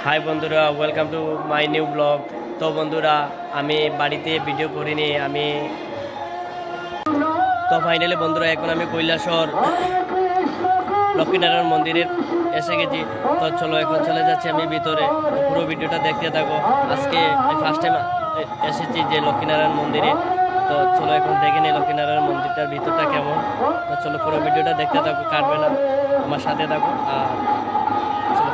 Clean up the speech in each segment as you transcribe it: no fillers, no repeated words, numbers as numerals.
High বন্ধুরা, welcome to my new blog. তো বন্ধুরা, আমি বাড়িতে ভিডিও করিনি তো ফাইনালি বন্ধুরা এখন আমি কৈলাসহর লক্ষ্মীনারায়ণ মন্দিরে এসে গেছি। তো চলো এখন চলে যাচ্ছি আমি ভিতরে, পুরো ভিডিওটা দেখতে থাকো। আজকে ফার্স্ট টাইম এসেছি যে লক্ষ্মীনারায়ণ মন্দিরে। তো চলো এখন দেখে নিই লক্ষ্মীনারায়ণ মন্দিরটার ভিতরটা কেমন। তো চলো পুরো ভিডিওটা দেখতে থাকো, কাটবে না, আমার সাথে থাকো। আর চলো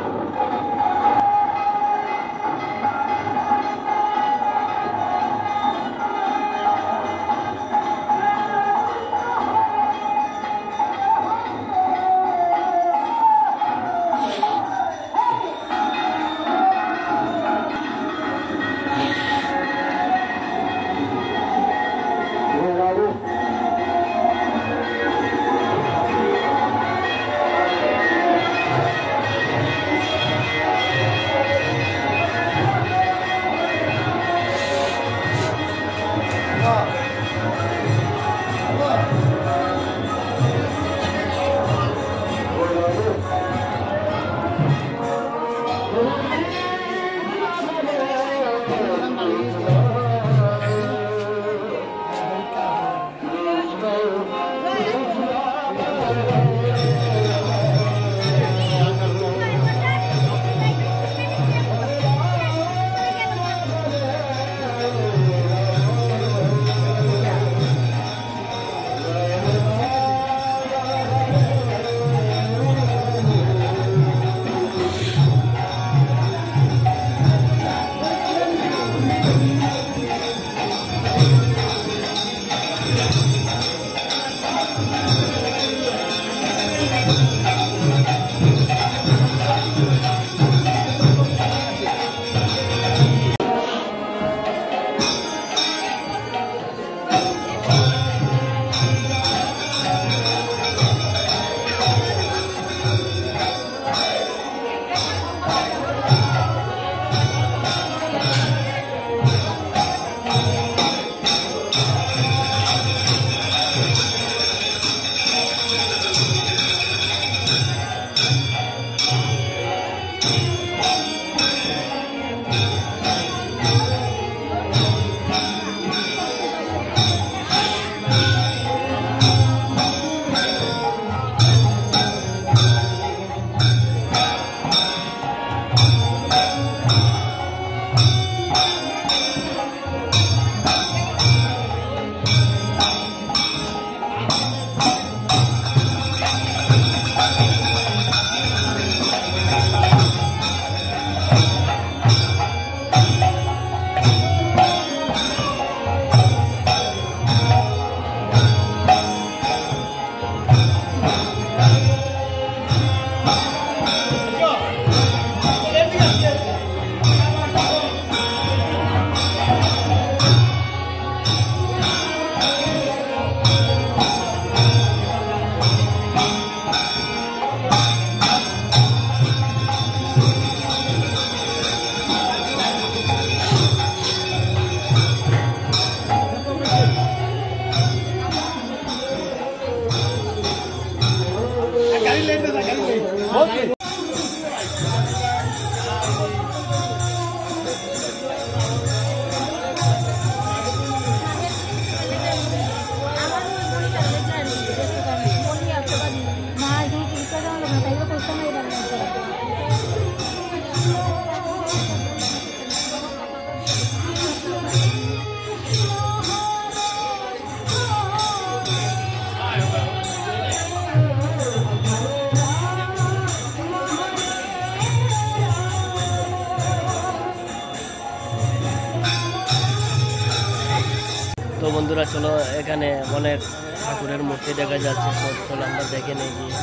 তো বন্ধুরা চলো, এখানে অনেক ঠাকুরের মূর্তি দেখা যাচ্ছে। চলো আমরা দেখে নিয়ে গিয়ে।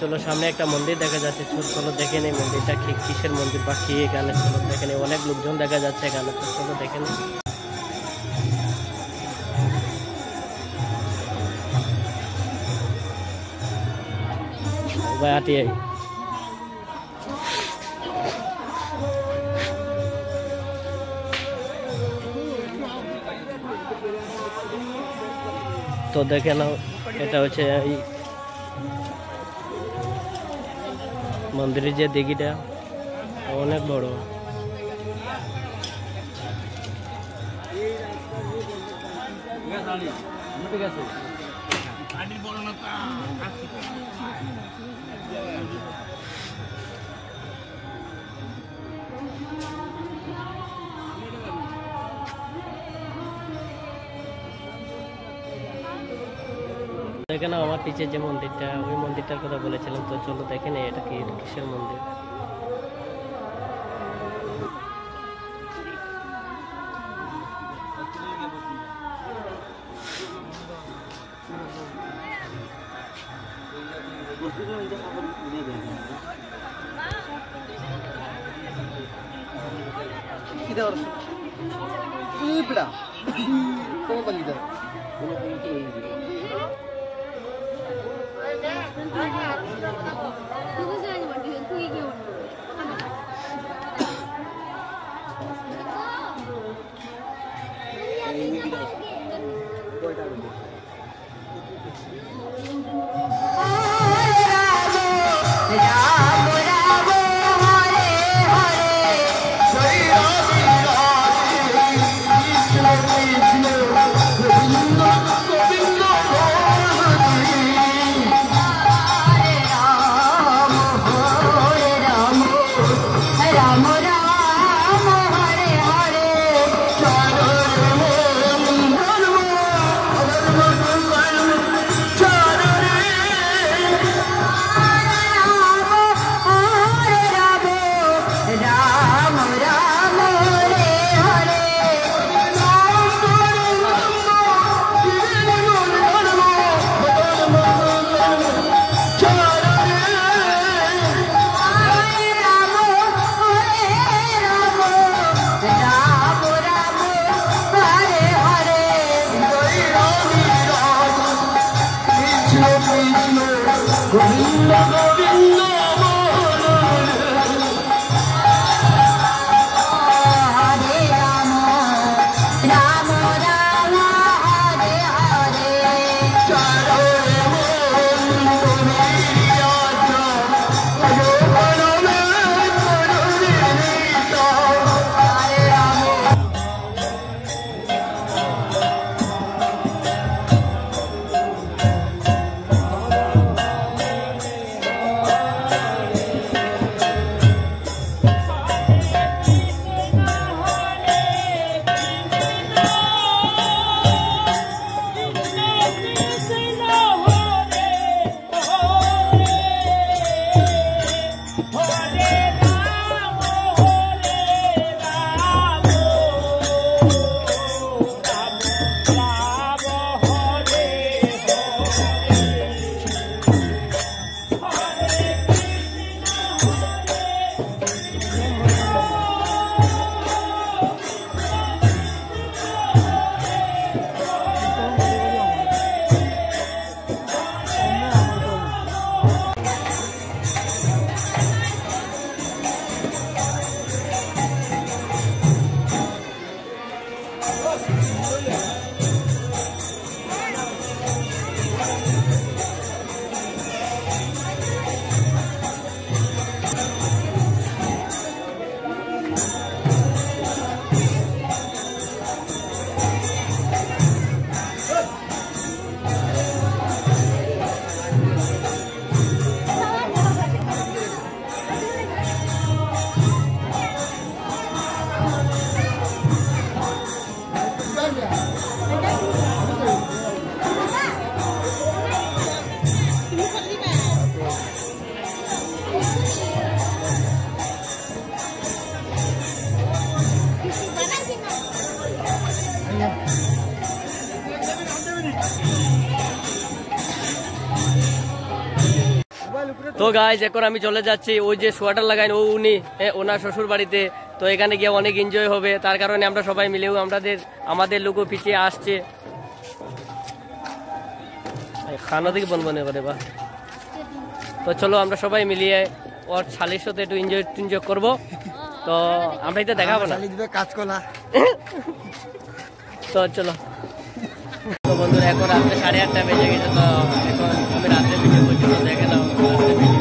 চলো সামনে একটা মন্দির দেখা যাচ্ছে, চলো দেখে নেই মন্দিরটা কিসের মন্দির বা কি এখানে, চলো দেখে নেই। অনেক লোকজন দেখা যাচ্ছে এখানে, তো চলো দেখে নেই। ভাই আটিয়ে তো দেখে নাও, এটা হচ্ছে এই মন্দিরের যে দিঘিটা অনেক বড়। দেখে নাও আমার পিছিয়ে যে মন্দিরটা, ওই মন্দিরটার কথা বলেছিলাম। তো চলো দেখে নেই এটা কিসের মন্দির। তো গাইজ এখন আমি চলে যাচ্ছি ওই যে সোয়াটার লাগাইন উনি ওনার শ্বশুর বাড়িতে। তো এখানে গিয়ে অনেক এনজয় হবে, তার কারণে আমরা সবাই মিলেও আমাদের লোকও পিছিয়ে আসছে। খানা থেকে বনবনে করে বা। তো চলো আমরা সবাই মিলিয়ে ওর শালির সাথে একটু এনজয় করবো। তো আমরা এটা দেখাবো না কাজ করা। তো চলো। তো বন্ধুরা এখন রাত্রে 8:30 বেজে গেছে। তো এখন আমি রাত্রে ভিডিও করছি, তো দেখে নাও রাত্রে ভিডিও।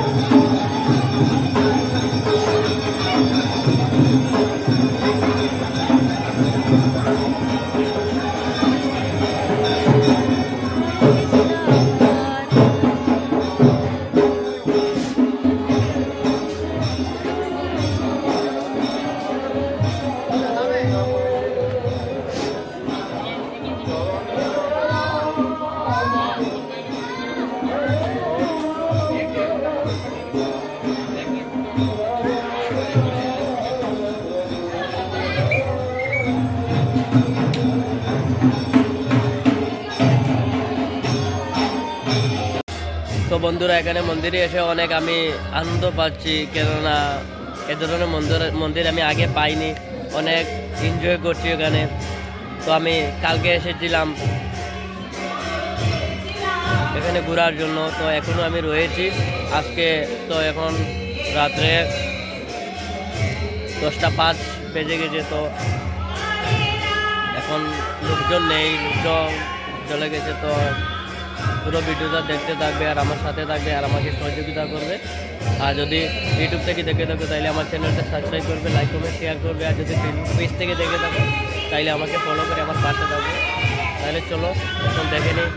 তো বন্ধুরা এখানে মন্দিরে এসে অনেক আমি আনন্দ পাচ্ছি, কেননা এ ধরনের মন্দির আমি আগে পাইনি। অনেক এনজয় করছি এখানে। তো আমি কালকে এসেছিলাম এখানে ঘোরার জন্য, তো এখনো আমি রয়েছি আজকে। তো এখন রাত্রে 10:05 বেজে গেছে। তো এখন লোকজন নেই, লোকজন চলে গেছে। তো পুরো ভিডিওটা দেখতে থাকবে আর আমার সাথে থাকবে আর আমাকে সহযোগিতা করবে। আর যদি ইউটিউব থেকে দেখে থাকো তাহলে আমার চ্যানেলটা সাবস্ক্রাইব করবে, লাইক করবে, শেয়ার করবে। আর যদি ফেসবুক পেজ থেকে দেখে থাকো তাহলে আমাকে ফলো করে আমার পাশে থাকবে। তাহলে চলো এখন দেখে নিই।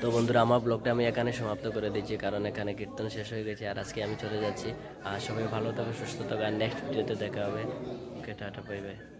তো বন্ধুরা আমার ব্লগটা আমি এখানে সমাপ্ত করে দিচ্ছি, কারণ এখানে কীর্তন শেষ হয়ে গেছে আর আজকে আমি চলে যাচ্ছি। আর সবাই ভালো থাকো, সুস্থ থাকো, আর নেক্সট ভিডিওতে দেখা হবে। ওকে, টাটা, বাই বাই।